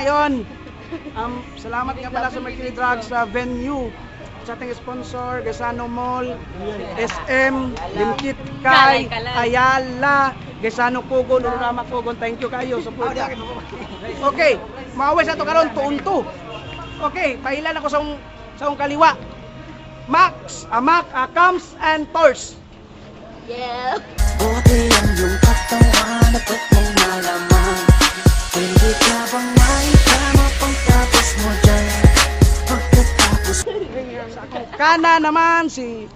ngayon. Salamat nga pala sa Mercury Drugs sa venue. Sa ating sponsor, Gesano Mall, SM, Limkit Kay, Ayala, Gesano Pugon, Urama Pugon. Thank you kayo. Support. Okay, maaway sa ito karon tuunto. Okay, pahilan ako sa kaliwa. Max, Amak, Akams, and Tors. Yeah. Buti ang iyong katawan at mong malaman. Pwede ka bang maitama pang tapos mo dyan? Pagkatapos Kana naman si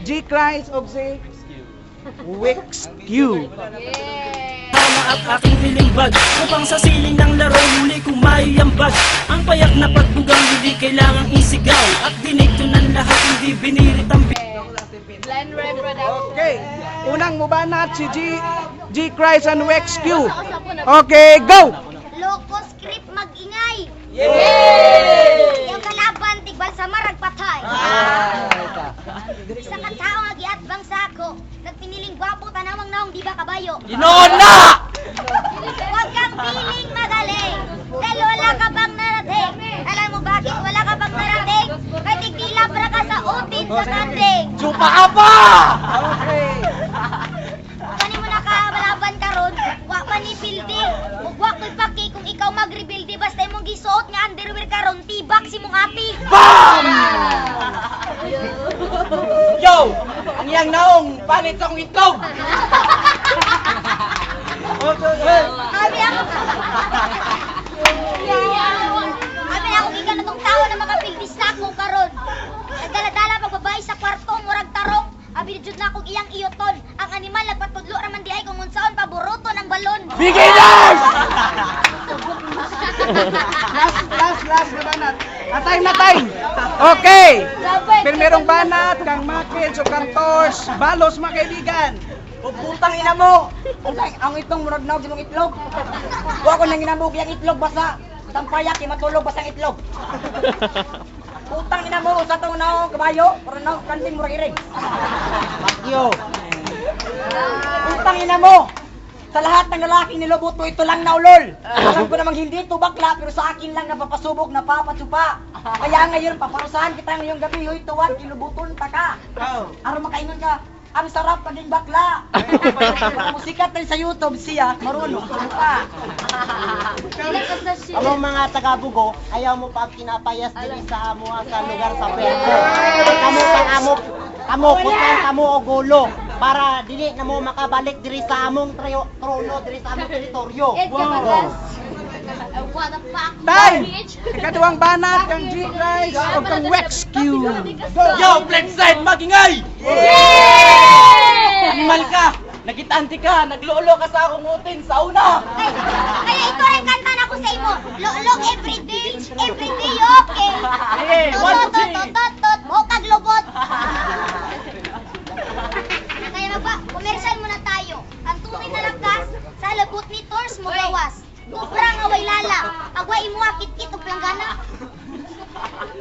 G. Christ of si Wix Q. At aking hilimbag upang sa siling ng laro muli kong maiambag ang payak na pagbugang hindi kailangang isigaw at dinito ng lahat hindi binirit ang Glenn Ray Production. Okay, unang mubanat si G. Christ and Wix Q. Okay, go! Loko script mag-ingay. Yay! Yung kalaban tigbal sa marag patay. Isa ka tao nga giatbang sa ako. Nagpiniling gwapo tanawang naong di ba kabayo. Ginoon na! Huwag kang piling magaling. Dahil wala ka bang narating. Alam mo bakit wala ka bang narating? Kay tigdila para ka sa utin sa kanding. Supa ka pa! Okay. Kani mo nakabalaban karon, wa pa ni building. Ug wa ko'y paki kung ikaw mag-rebuild basta imong gisuot nga underwear karon tibak si mong ati. BAM! Yo! Ang iyang naong panit akong itlog! Abi ako. Abi ako gikan na tong tao na makapilbis na ako karon. Nagdala-dala magbabay sa kwarto murag tarong. Abi jud na akong iyang iyoton. Ang animal nagpatudlo ra man di ay kung unsaon paboruto ng balon. Beginners! Last na banat. Na time. Okay. Primerong banat, kang Makid, so kang Tors, balos mga kaibigan. Putang ina mo! Ang itong murag na ng itlog. Huwag ko nang ginamog yung itlog basta. Tampayak, matulog basta ang itlog. Putang ina mo sa tong naong kabayo. Para na kanting murag irig. Yo. Putang ina mo! Sa lahat ng lalaking nilubuto, ito lang na ulol. Alam ko namang hindi ito bakla, pero sa akin lang napapasubok, napapatsupa. Kaya ngayon, paparusahan kita ngayong gabi, huy, tuwad, kilubuton pa ka. Araw makaingon ka, ang sarap paging bakla. Musikat din sa YouTube siya, marunong pa. Among mga taga-Bugo, ayaw mo pa kinapayas diri sa amo sa lugar sa Puerto. Kamo kutang kamo og gulo para dili na mo makabalik diri sa among trono diri sa among teritoryo. What the fuck? Time! Ikaduhang banat, kang G. Christ, o kang Wix Q. Yo, Flexside, magingay! Animal ka! Nagitante ka, naglolo ka sa akong utin sa una! Kaya ito rin kanta na ko sa imo. Lolog everyday, okay. Tot, mo kag lubot. Kaya komersyal muna tayo. Ang tunay na lakas sa labot ni Tors mo gawas. Tupra nga way lala, agwa imo akit-kit og planggana.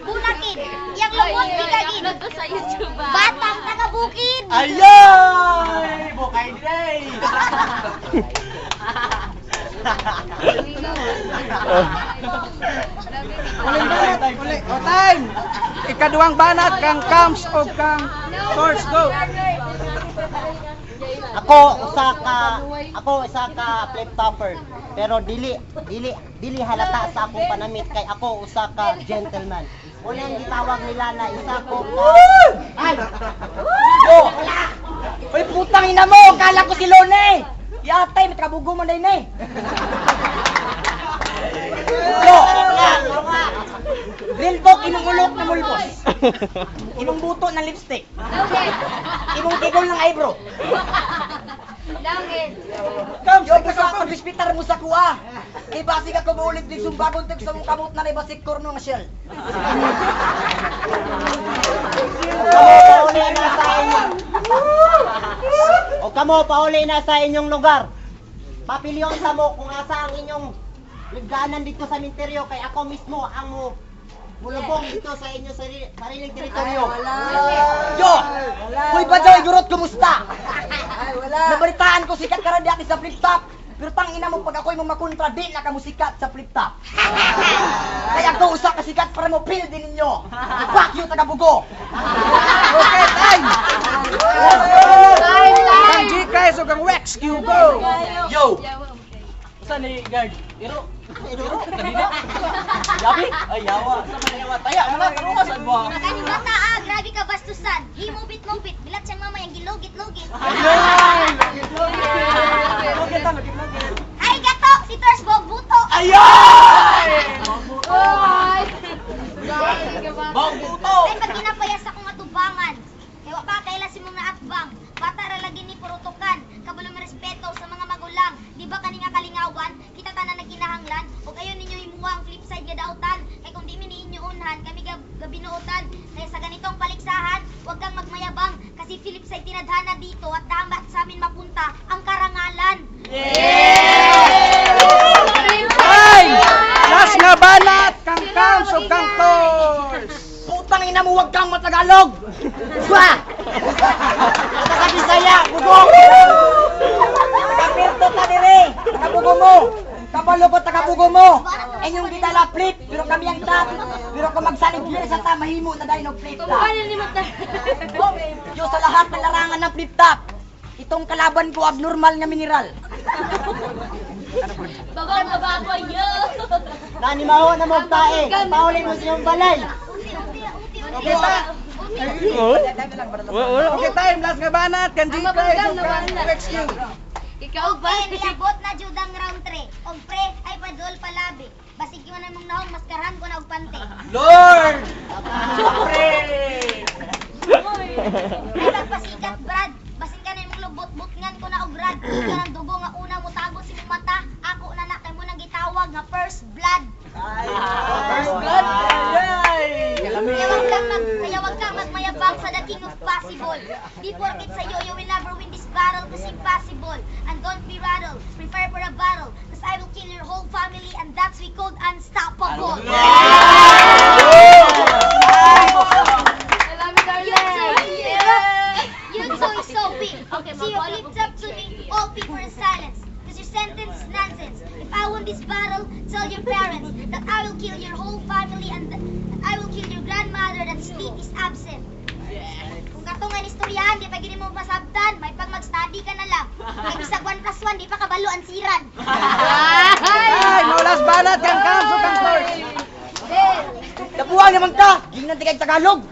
Bunakid, yang lubot bigagin. Sa YouTube. Batang taga-bukid. Ayay! Bukay day! O time! Ikaduhang banat, kang Kams, o kang Tors. Go! Ako usa ka flip topper. Pero dili halata sa akong panamit kay ako usa ka gentleman. Unang gitawag nila na isa ko Ay! Yo! Uy, putang ina mo! Kala ko si Lone! Yatay, may kabugo mo na yun eh! Yo! Real talk, imong ulok na mulbos. Imong buto ng lipstick. Imong tigol ng eyebrow. Yo, gusto ako bispitar mo sa kuha. Ibasig ako maulit din sumbagon tig sa mong kamot na ibasig korno nga shell. Kamo pauli na sa inyong lugar. Papilyon sa mo kung asa ang inyong ligdanan dito sa minteryo kay ako mismo ang mulubong dito sa inyong sariling teritoryo. Yo! Hoy Bajoy, gurot, kumusta? Nabalitaan ko sikat ka rin dati sa flip-top. Pero tangina mo pag ako'y mo makontra, di na ka mo sikat sa flip top. Kaya ako usa ka sikat para mo feel din ninyo. Fuck you, taga-bugo. Okay, time! Kang G-Kai, so kang Wex, Q, go! Yo! Saan ni guard? Iro! Kanina? Yabi? Ay, yawa. Saan man yawa? Taya, mga karumasan mo. Kani bata grabe ka bastusan. Himupit-mupit, bilat siyang mama yung gilugit-lugit. Ay, gato! Si Tors Bobuto! Bang puto! Ay, pag kinapayas akong atubangan. Ewa pa, kailan si mong naatbang. Bata ra lagi ni purutukan. Kabalo may respeto sa mga magulang. Di ba kani nga kalingawan? Kita tanan na kinahanglan. O kayo ninyo himuha ang flip side nga dautan. Kay kung di mini inyo unhan, kami gabinuotan. Kaya sa ganitong paligsahan, huwag kang magmayabang. Kasi flip side tinadhana dito at dapat sa amin mapunta ang karangalan. Time! Last nga banat, kang Kams o kang Tors! Putang ina mo, huwag kang matagalog! Ba! Sa Bisaya, bugok! Kapirto ka dire! Tagabugo mo! Kabalo ko tagabugo mo! Inyong gitala flip, pero kami ang tap. Pero kung magsalig yun sa tamahimo na dahil ng flip top. Diyos sa lahat ng larangan ng flip top. Itong kalaban ko abnormal nga mineral. Bagong kababoy, yo! Nanimaho na mo tae, pauli mo siyang balay. Okay, okay, time! Last nga banat, kang G-Kai, so kang Wex, Q! Ikaw ba? Okay, niabot na jud ang round 3. Og pre ay padol palabi. Basig yo na mong nahong maskarhan ko na og pante. Lord! Ay magpasikat brad. Basig ka na mong lubot-butngan ko na og rad. Kanang dugo nga una mo tago si mong mata. Ako na kay mo nang gitawag nga first blood. First blood! Kaya wag kang magmayabang sa the king of possible. Di porkit sa'yo, you will never win this battle kasi impossible. And don't be rattled, prepare for a battle. Cause I will kill your whole family and that's we called unstoppable. You two is so weak. Okay, See, you flipped up to me, all people in silence. Cause your sentence is nonsense. If I win this battle, tell your parents that I will kill your whole family and that I will kill your grandmother that Steve is absent. Kung katungan istoryahan, di pa gini mo masabtan, may pag mag-study ka na lang. Ay, bisag 1+1, di pa kabalo ang siran. Time! No last banat, kang Kams o kang Tors! Nabuha naman ka! Gingnan tigay Tagalog!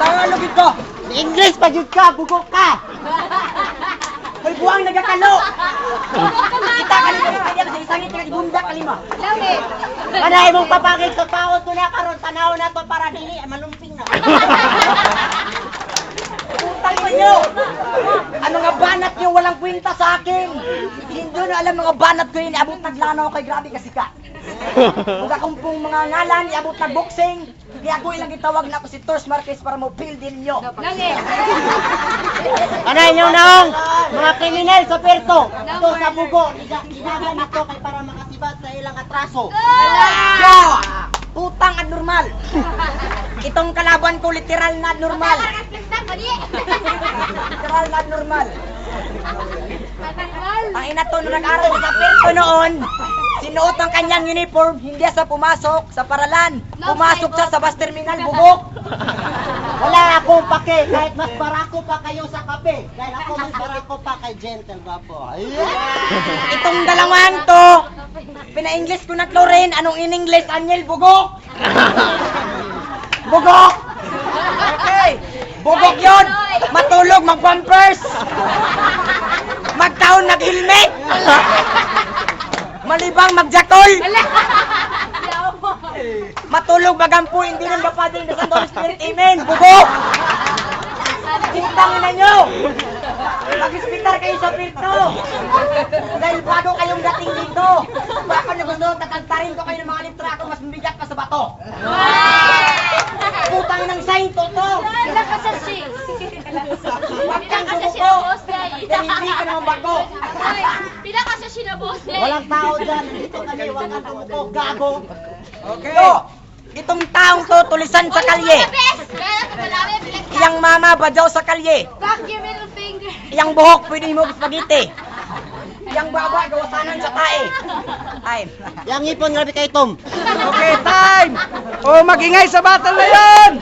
Tagalog ito! English pa jud ka, bugok ka! May buwang nagakalo! Kita ka nito ni Kaya kasi isangit ka ibunda kalima! Panay mong papakit sa paot ko na karon tanaw na to para dili malumping na. Putang inyo! Ano nga banat nyo walang kwenta sa akin? Hindi nyo na alam mga banat ko yun, abot naglanaw kay grabe kasi ka. Kung akong pong mga ngalan, abot na boxing, kaya ako ilang itawag na ako si Tors Marquez para mo feel din nyo. Panay nyo naong mga kriminal sa perto. Ito sa bugo, ginagan ito kay para makasibat sa ilang atraso. Yo! Putang abnormal! Itong kalaban ko literal na abnormal. Literal na abnormal. Ang ina to, nung nag-aral sa perto noon, sinuot ang kanyang uniform, hindi siya pumasok sa paralan. Pumasok siya sa bus terminal, bugok. Wala akong pake, kahit mas barako pa kayo sa kape. Dahil ako mas barako pa kay Gentle Guapo. Itong dalawang to, pina-English ko na Chlorine, anong in-English, Anyel, bugok. Bugok! Okay! Bugok yun! Matulog, mag-pampers! Magtaon, nag-helmet! Malibang, magjakol! Matulog, magampu, hindi rin ba pwedeng nasa Holy Spirit, amen! Bugok! Sintangin na nyo! Mag-hospital kayo sa Pirto! Dahil bago kayong dating dito, baka na gusto, takantarin ko kayo ng mga litra ko, mas mabigat pa sa bato! Putang ng sign to to! Wala ka sa si. Huwag kang Wala ka sa sumuko! sinabos Dahil hindi ka naman bago! Pila ka sa sinabos Walang tao dyan, dito kami, wag kang tumuko, gago. Okay! Yo! Itong taong to, tulisan sa kalye! Iyang mama, badyaw sa kalye! Back your middle finger. Iyang buhok, pwede mo spaghetti! Yang baba, gawasanan sa tae. Ay. Yang ipon, grabe kay Tom. Okay, time! O, magingay sa battle na yan!